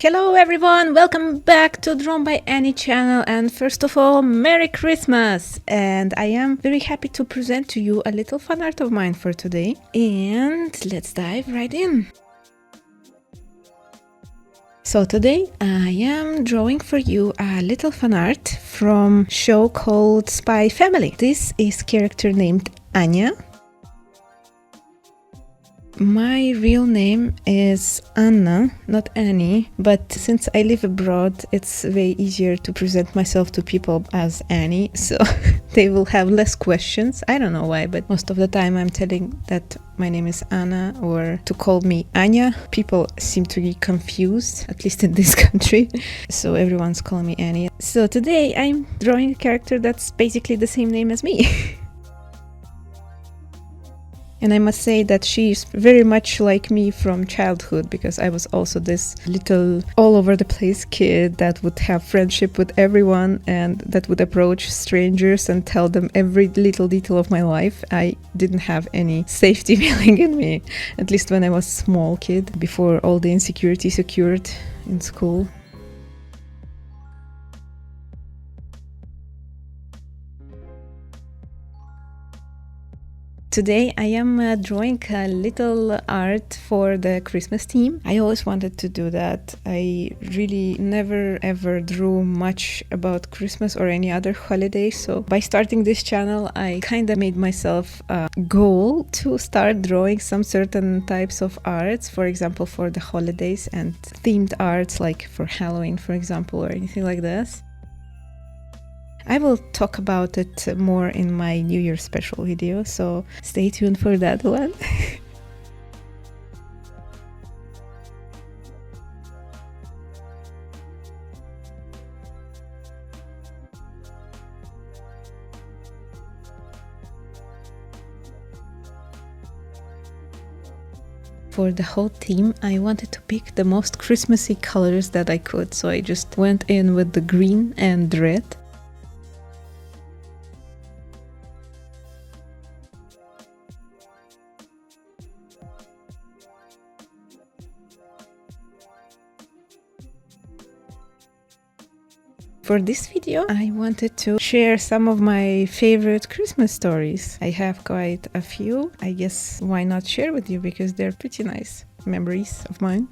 Hello everyone, welcome back to Drawn by Annie channel, and first of all, Merry Christmas! And I am very happy to present to you a little fan art of mine for today, and let's dive right in. So today I am drawing for you a little fan art from a show called Spy Family. This is character named Anya. My real name is Anna, not Annie, but since I live abroad, it's way easier to present myself to people as Annie, so they will have less questions. I don't know why, but most of the time I'm telling that my name is Anna, or to call me Anya. People seem to be confused, at least in this country, so everyone's calling me Annie. So today I'm drawing a character that's basically the same name as me. And I must say that she's very much like me from childhood, because I was also this little all over the place kid that would have friendship with everyone and that would approach strangers and tell them every little detail of my life. I didn't have any safety feeling in me, at least when I was a small kid, before all the insecurities occurred in school. Today I am drawing a little art for the Christmas theme. I always wanted to do that. I really never ever drew much about Christmas or any other holiday, so by starting this channel I kind of made myself a goal to start drawing some certain types of arts, for example for the holidays, and themed arts like for Halloween, for example, or anything like this. I will talk about it more in my New Year special video, so stay tuned for that one. For the whole theme, I wanted to pick the most Christmassy colors that I could, so I just went in with the green and red. For this video, I wanted to share some of my favorite Christmas stories. I have quite a few. I guess why not share with you, because they're pretty nice memories of mine.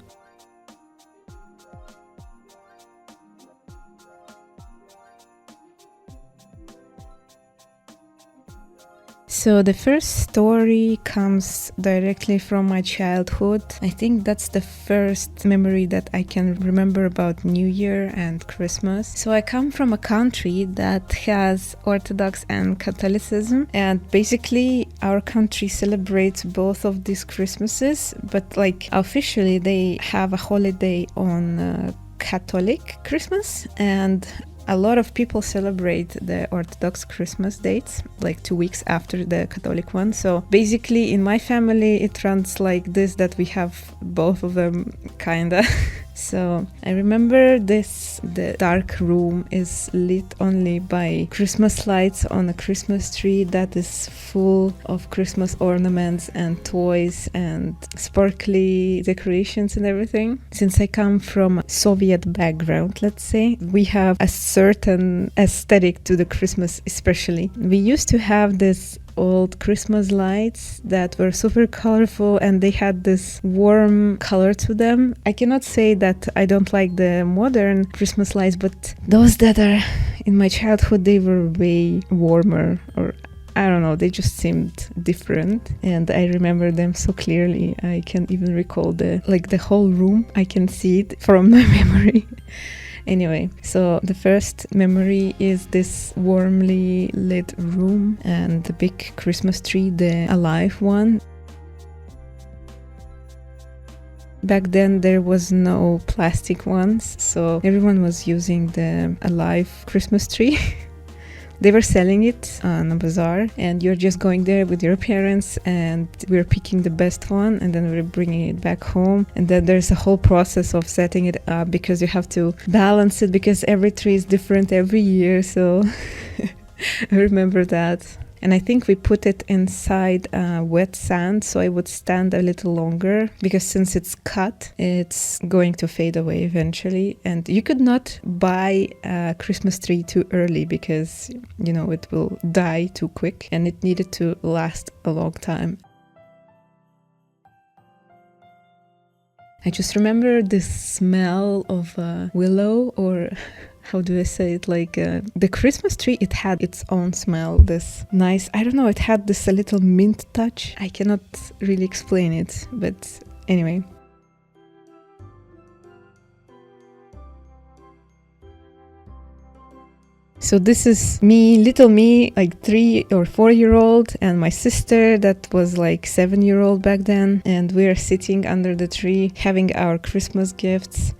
So the first story comes directly from my childhood. I think that's the first memory that I can remember about New Year and Christmas. So I come from a country that has Orthodox and Catholicism, and basically our country celebrates both of these Christmases, but like officially they have a holiday on Catholic Christmas, and a lot of people celebrate the Orthodox Christmas dates, like 2 weeks after the Catholic one. So basically in my family it runs like this, that we have both of them kinda. So I remember this, the dark room is lit only by Christmas lights on a Christmas tree that is full of Christmas ornaments and toys and sparkly decorations and everything. Since I come from a Soviet background, let's say, we have a certain aesthetic to the Christmas especially. We used to have this old Christmas lights that were super colorful and they had this warm color to them. I cannot say that I don't like the modern Christmas lights, but those that are in my childhood, they were way warmer, or I don't know, they just seemed different, and I remember them so clearly. I can even recall the whole room. I can see it from my memory. Anyway, so the first memory is this warmly lit room and the big Christmas tree, the alive one. Back then there was no plastic ones, so everyone was using the alive Christmas tree. They were selling it on a bazaar, and you're just going there with your parents and we're picking the best one, and then we're bringing it back home. And then there's a whole process of setting it up, because you have to balance it, because every tree is different every year. So I remember that. And I think we put it inside wet sand so it would stand a little longer, because since it's cut, it's going to fade away eventually. And you could not buy a Christmas tree too early because, you know, it will die too quick, and it needed to last a long time. I just remember the smell of willow, or how do I say it, like the Christmas tree, it had its own smell, this nice, I don't know, it had this a little mint touch. I cannot really explain it, but anyway. So this is me, little me, like 3 or 4-year-old, and my sister that was like 7-year-old back then, and we are sitting under the tree having our Christmas gifts.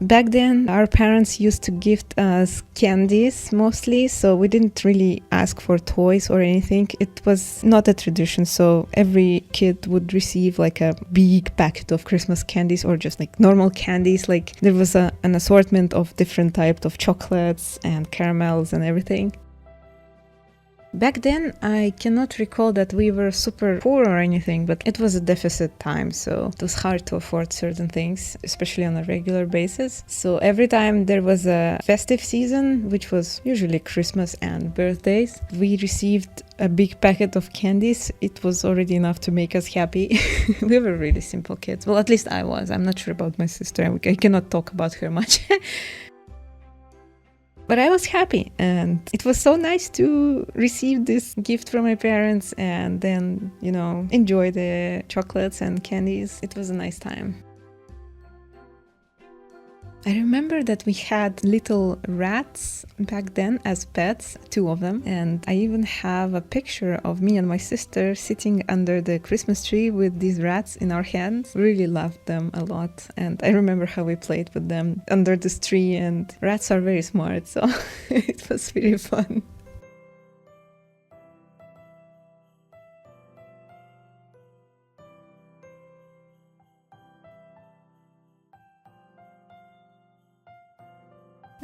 Back then, our parents used to gift us candies mostly, so we didn't really ask for toys or anything. It was not a tradition, so every kid would receive like a big packet of Christmas candies or just like normal candies. Like there was an assortment of different types of chocolates and caramels and everything. Back then, I cannot recall that we were super poor or anything, but it was a deficit time, so it was hard to afford certain things, especially on a regular basis. So every time there was a festive season, which was usually Christmas and birthdays, we received a big packet of candies. It was already enough to make us happy. We were really simple kids. Well, at least I was. I'm not sure about my sister. I cannot talk about her much. But I was happy, and it was so nice to receive this gift from my parents and then, you know, enjoy the chocolates and candies. It was a nice time. I remember that we had little rats back then as pets, 2 of them, and I even have a picture of me and my sister sitting under the Christmas tree with these rats in our hands. We really loved them a lot, and I remember how we played with them under this tree, and rats are very smart, so it was really fun.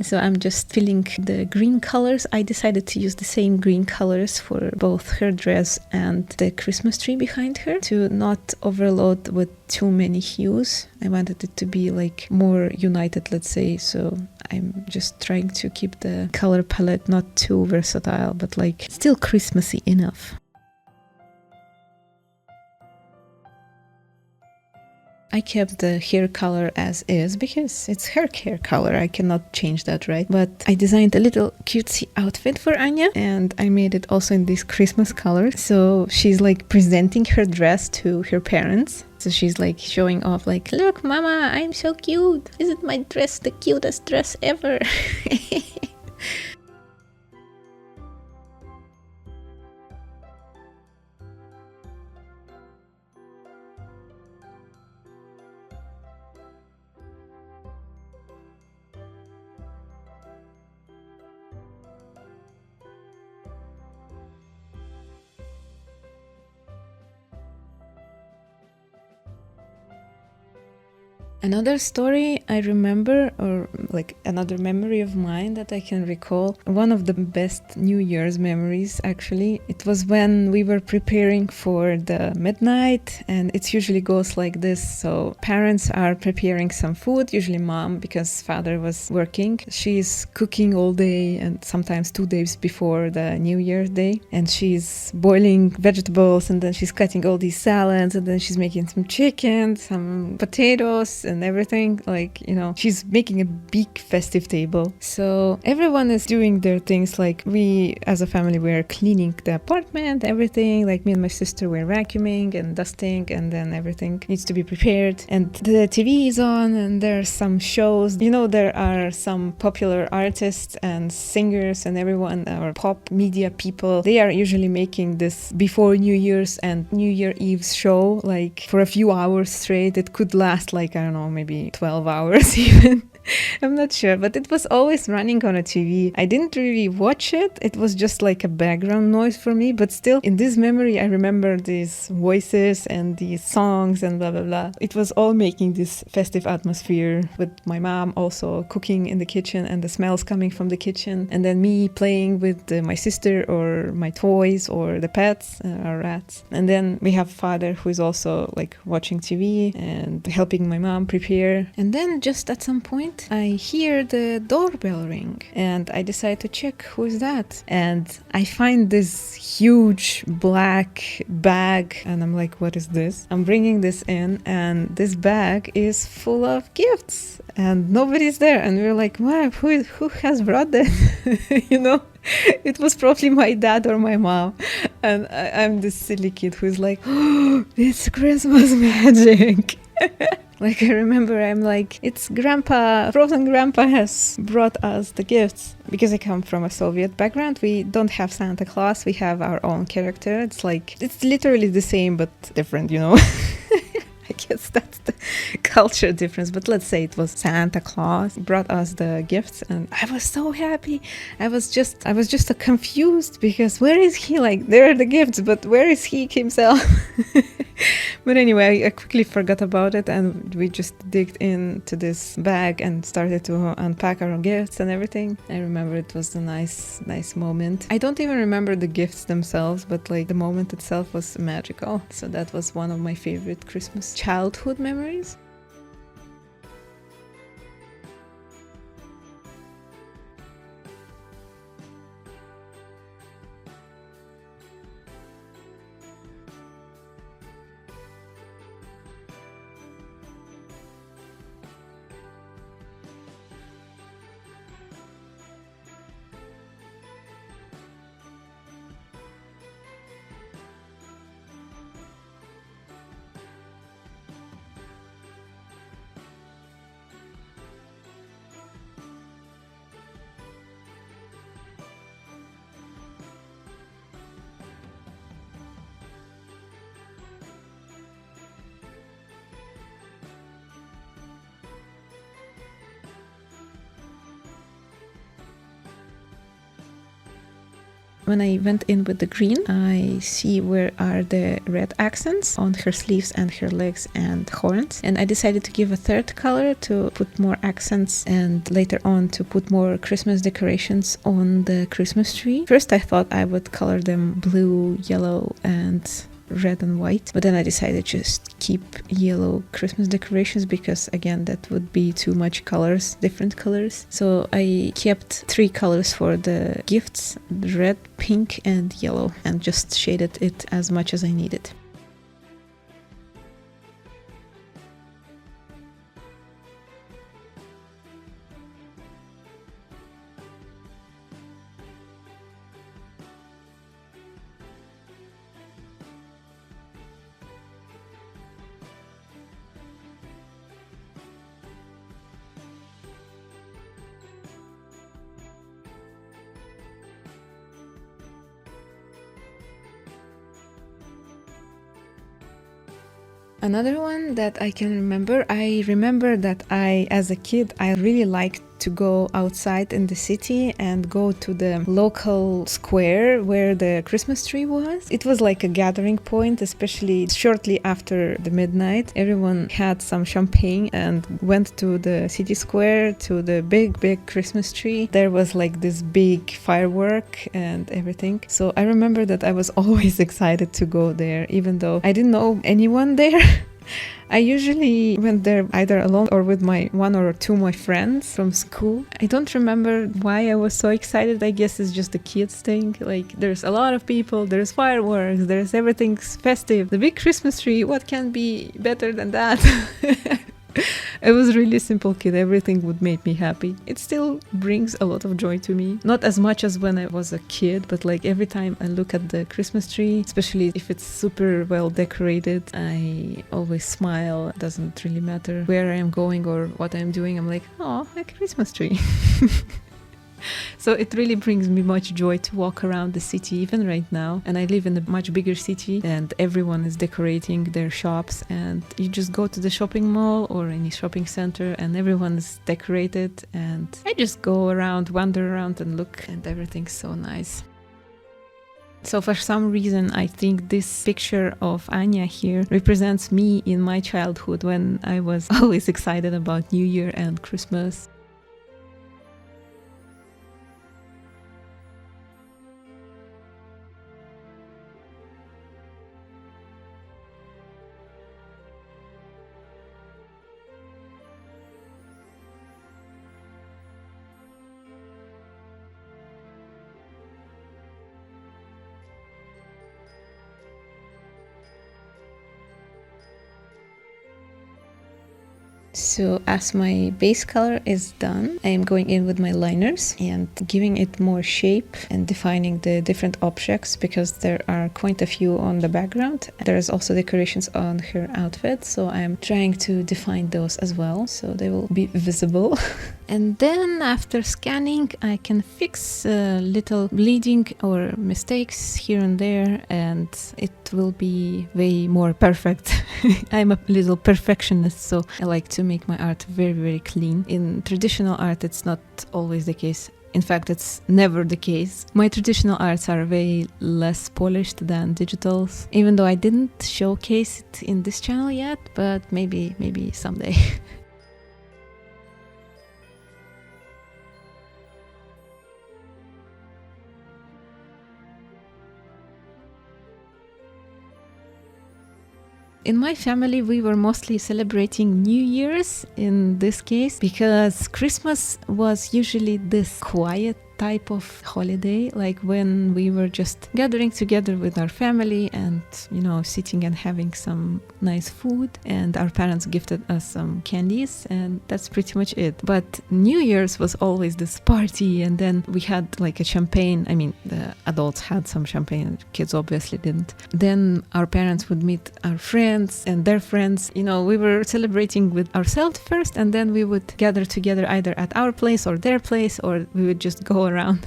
So I'm just filling the green colors. I decided to use the same green colors for both her dress and the Christmas tree behind her to not overload with too many hues. I wanted it to be like more united, let's say. So I'm just trying to keep the color palette not too versatile, but like still Christmassy enough. I kept the hair color as is because it's her hair color. I cannot change that, right? But I designed a little cutesy outfit for Anya, and I made it also in this Christmas color. So she's like presenting her dress to her parents. So she's like showing off like, look, mama, I'm so cute. Isn't my dress the cutest dress ever? Another story I remember, or like another memory of mine that I can recall, one of the best New Year's memories actually, it was when we were preparing for the midnight, and it usually goes like this. So parents are preparing some food, usually mom, because father was working. She's cooking all day and sometimes 2 days before the New Year's day, and she's boiling vegetables, and then she's cutting all these salads, and then she's making some chicken, some potatoes, and everything, like, you know, she's making a big festive table. So everyone is doing their things, like we as a family we're cleaning the apartment, everything, like me and my sister we're vacuuming and dusting, and then everything needs to be prepared, and the TV is on, and there's some shows, you know, there are some popular artists and singers and everyone, or pop media people, they are usually making this before New Year's and New Year Eve's show, like for a few hours straight. It could last like, I don't know, maybe 12 hours even. I'm not sure, but it was always running on a TV. I didn't really watch it. It was just like a background noise for me, but still in this memory, I remember these voices and these songs and blah, blah, blah. It was all making this festive atmosphere with my mom also cooking in the kitchen and the smells coming from the kitchen. And then me playing with my sister or my toys or the pets, our rats. And then we have father who is also like watching TV and helping my mom prepare. And then just at some point, I hear the doorbell ring and I decide to check who is that. And I find this huge black bag and I'm like, what is this? I'm bringing this in and this bag is full of gifts and nobody's there. And we're like, wow, who has brought this? You know? It was probably my dad or my mom. And I'm this silly kid who's like, oh, it's Christmas magic. Like I remember I'm like, it's grandpa, frozen grandpa has brought us the gifts. Because I come from a Soviet background, we don't have Santa Claus, we have our own character. It's like, it's literally the same but different, you know. I guess that's the culture difference, but let's say it was Santa Claus brought us the gifts and I was so happy. I was just so confused because where is he? Like, there are the gifts, but where is he himself? But anyway, I quickly forgot about it and we just digged into this bag and started to unpack our gifts and everything. I remember it was a nice moment. I don't even remember the gifts themselves, but like the moment itself was magical. So that was one of my favorite Christmas childhood memories. When I went in with the green, I see where are the red accents on her sleeves and her legs and horns. And I decided to give a third color to put more accents and later on to put more Christmas decorations on the Christmas tree. First I thought I would color them blue, yellow and red and white, but then I decided just keep yellow Christmas decorations because again that would be too much colors, different colors. So I kept 3 colors for the gifts, red, pink and yellow, and just shaded it as much as I needed. Another one that I can remember, I remember that as a kid, I really liked to go outside in the city and go to the local square where the Christmas tree was. It was like a gathering point, especially shortly after the midnight. Everyone had some champagne and went to the city square, to the big Christmas tree. There was like this big firework and everything. So I remember that I was always excited to go there, even though I didn't know anyone there. I usually went there either alone or with my 1 or 2 my friends from school. I don't remember why I was so excited. I guess it's just a kids thing. Like, there's a lot of people, there's fireworks, there's everything's festive. The big Christmas tree, what can be better than that? I was really a simple kid. Everything would make me happy. It still brings a lot of joy to me. Not as much as when I was a kid, but like every time I look at the Christmas tree, especially if it's super well decorated, I always smile. It doesn't really matter where I am going or what I'm doing. I'm like, oh, a Christmas tree. So it really brings me much joy to walk around the city, even right now. And I live in a much bigger city, and everyone is decorating their shops. And you just go to the shopping mall or any shopping center, and everyone's decorated. And I just go around, wander around, and look, and everything's so nice. So for some reason, I think this picture of Anya here represents me in my childhood, when I was always excited about New Year and Christmas. So as my base color is done, I am going in with my liners and giving it more shape and defining the different objects, because there are quite a few on the background. There's also decorations on her outfit, so I'm trying to define those as well, so they will be visible. And then after scanning, I can fix little bleeding or mistakes here and there, and it will be way more perfect. I'm a little perfectionist, so I like to make my art very, very clean. In traditional art, it's not always the case. In fact, it's never the case. My traditional arts are way less polished than digitals, even though I didn't showcase it in this channel yet, but maybe someday. In my family, we were mostly celebrating New Year's in this case, because Christmas was usually this quiet type of holiday, like when we were just gathering together with our family and, sitting and having some nice food, and our parents gifted us some candies, and that's pretty much it. But New Year's was always this party, and then we had like a champagne. I mean, the adults had some champagne, kids obviously didn't. Then our parents would meet our friends and their friends. We were celebrating with ourselves first, and then we would gather together either at our place or their place, or we would just go around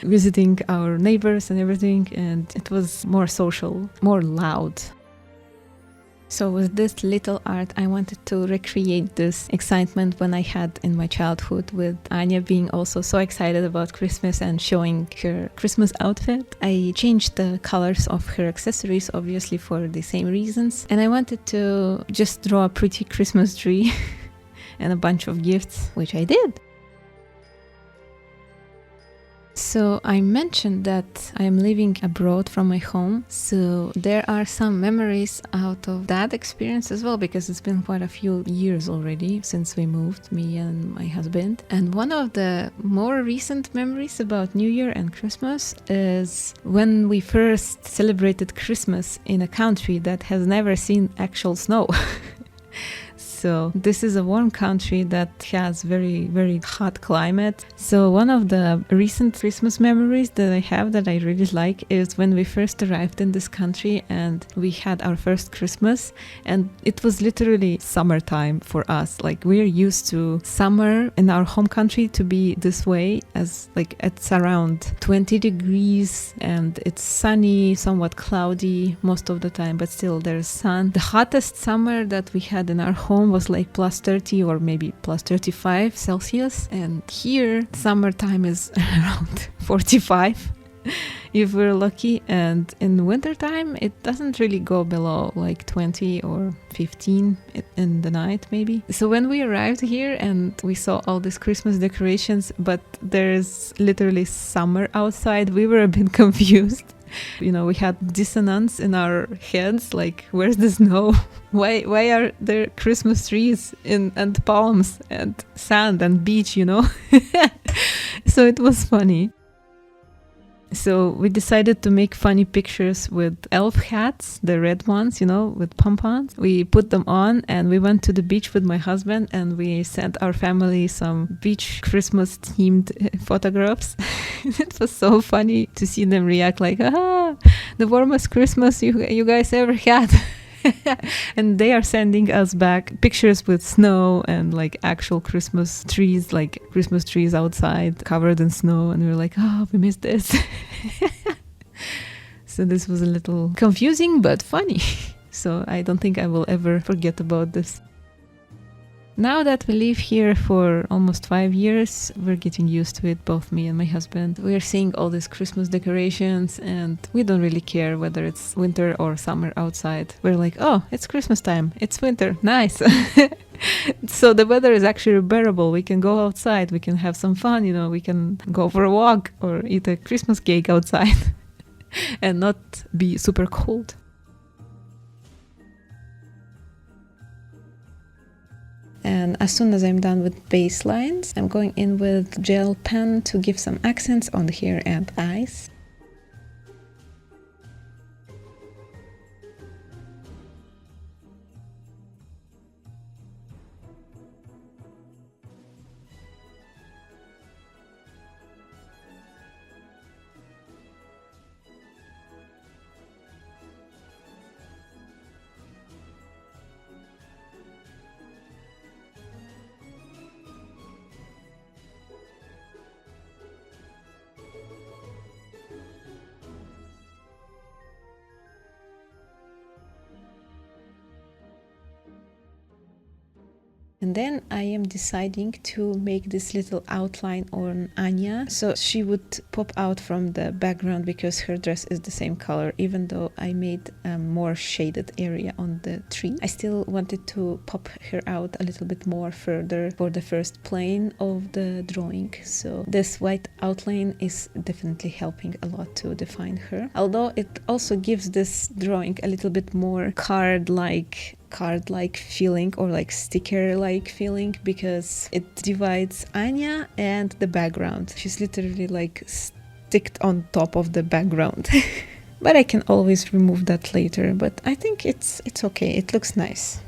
visiting our neighbors and everything, and it was more social, more loud. So with this little art, I wanted to recreate this excitement when I had in my childhood, with Anya being also so excited about Christmas and showing her Christmas outfit. I changed the colors of her accessories, obviously for the same reasons, and I wanted to just draw a pretty Christmas tree and a bunch of gifts, which I did. So I mentioned that I am living abroad from my home, so there are some memories out of that experience as well, because it's been quite a few years already since we moved, me and my husband. And one of the more recent memories about New Year and Christmas is when we first celebrated Christmas in a country that has never seen actual snow. So this is a warm country that has very, very hot climate. So one of the recent Christmas memories that I have that I really like is when we first arrived in this country and we had our first Christmas, and it was literally summertime for us. Like, we're used to summer in our home country to be this way, as like it's around 20 degrees and it's sunny, somewhat cloudy most of the time, but still there's sun. The hottest summer that we had in our home was like plus 30 or maybe plus 35 Celsius, and here summertime is around 45 if we're lucky, and in wintertime it doesn't really go below like 20 or 15 in the night maybe. So when we arrived here and we saw all these Christmas decorations, but there's literally summer outside, we were a bit confused. We had dissonance in our heads, like, where's the snow? Why are there Christmas trees and palms and sand and beach, So it was funny. So we decided to make funny pictures with elf hats, the red ones, with pompons. We put them on and we went to the beach with my husband and we sent our family some beach Christmas themed photographs. It was so funny to see them react like, the warmest Christmas you guys ever had. And they are sending us back pictures with snow and like actual Christmas trees, like Christmas trees outside covered in snow. And we were like, oh, we missed this. So this was a little confusing, but funny. So I don't think I will ever forget about this. Now that we live here for almost 5 years, we're getting used to it, both me and my husband. We're seeing all these Christmas decorations and we don't really care whether it's winter or summer outside. We're like, oh, it's Christmas time. It's winter. Nice. So the weather is actually bearable. We can go outside. We can have some fun, we can go for a walk or eat a Christmas cake outside and not be super cold. And as soon as I'm done with base lines, I'm going in with gel pen to give some accents on the hair and eyes. And then I am deciding to make this little outline on Anya. So she would pop out from the background because her dress is the same color, even though I made a more shaded area on the tree. I still wanted to pop her out a little bit more further for the first plane of the drawing. So this white outline is definitely helping a lot to define her. Although it also gives this drawing a little bit more card-like feeling or like sticker-like feeling because it divides Anya and the background. She's literally like sticked on top of the background. But I can always remove that later, but I think it's okay. It looks nice.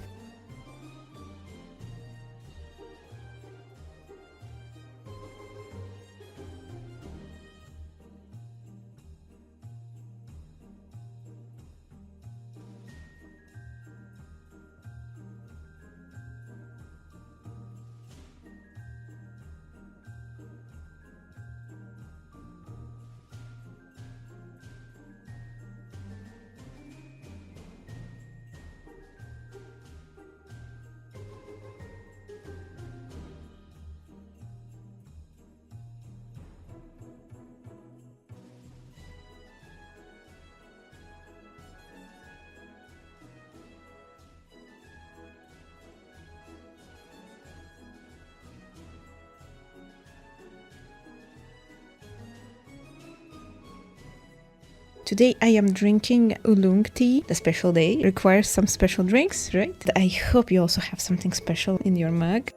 Today I am drinking oolong tea. The special day requires some special drinks, right? I hope you also have something special in your mug.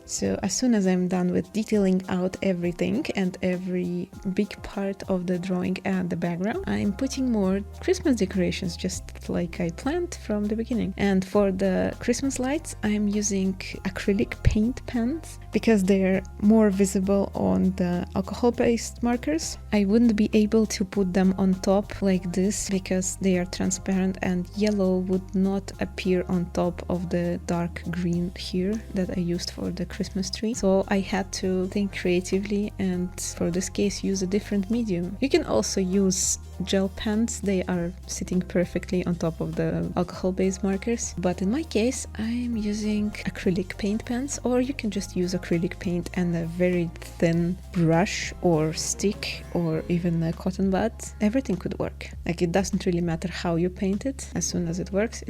So as soon as I'm done with detailing out everything and every big part of the drawing and the background, I'm putting more Christmas decorations just like I planned from the beginning. And for the Christmas lights, I'm using acrylic paint pens because they're more visible on the alcohol-based markers. I wouldn't be able to put them on top like this because they are transparent and yellow would not appear on top of the dark green here that I used for the Christmas tree. So I had to think creatively and for this case use a different medium. You can also use gel pens. They are sitting perfectly on top of the alcohol-based markers. But in my case, I'm using acrylic paint pens, or you can just use acrylic paint and a very thin brush or stick or even a cotton bud. Everything could work. Like, it doesn't really matter how you paint it. As soon as it works,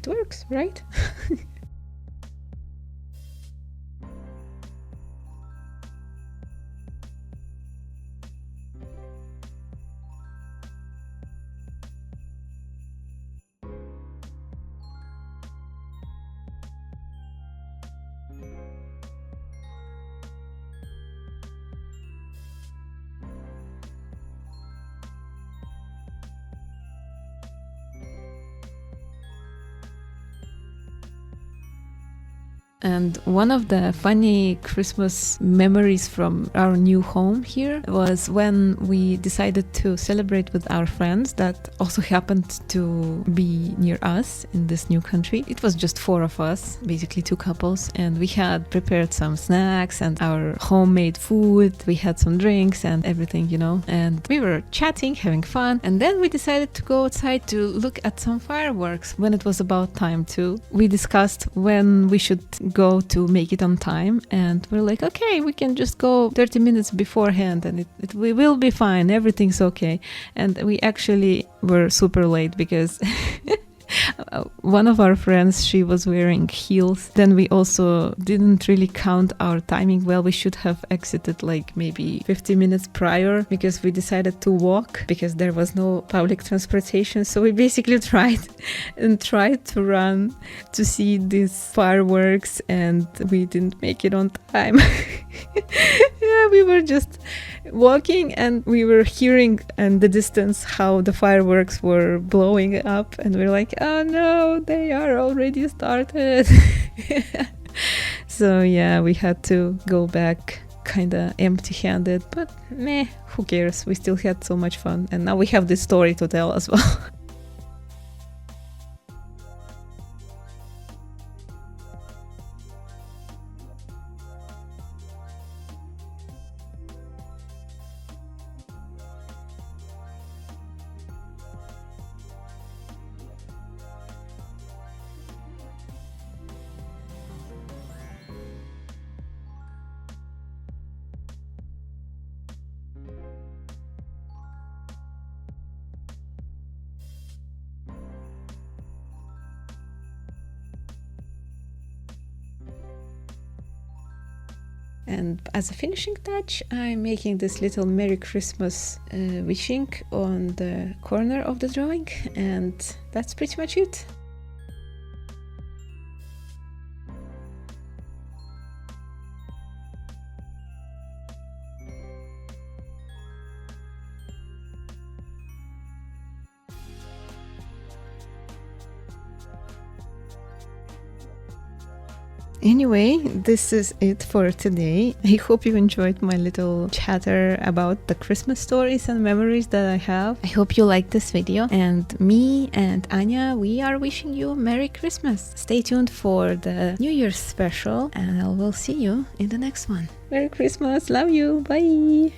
right? And one of the funny Christmas memories from our new home here was when we decided to celebrate with our friends that also happened to be near us in this new country. It was just 4 of us, basically 2 couples, and we had prepared some snacks and our homemade food. We had some drinks and everything, you know, and we were chatting, having fun, and then we decided to go outside to look at some fireworks when it was about time to. We discussed when we should go to make it on time, and we're like, okay, we can just go 30 minutes beforehand and we will be fine, everything's okay. And we actually were super late because one of our friends, she was wearing heels. Then we also didn't really count our timing well. We should have exited like maybe 50 minutes prior because we decided to walk because there was no public transportation. So we basically tried to run to see these fireworks, and we didn't make it on time. Yeah, we were just walking and we were hearing in the distance how the fireworks were blowing up, and we're like, oh no, they are already started. So yeah, we had to go back kinda empty-handed, but meh, who cares, we still had so much fun, and now we have this story to tell as well. And as a finishing touch, I'm making this little Merry Christmas wishing on the corner of the drawing, and that's pretty much it. Anyway, this is it for today. I hope you enjoyed my little chatter about the Christmas stories and memories that I have. I hope you liked this video, and me and Anya, we are wishing you Merry Christmas. Stay tuned for the New Year's special, and I will see you in the next one. Merry Christmas, love you, bye!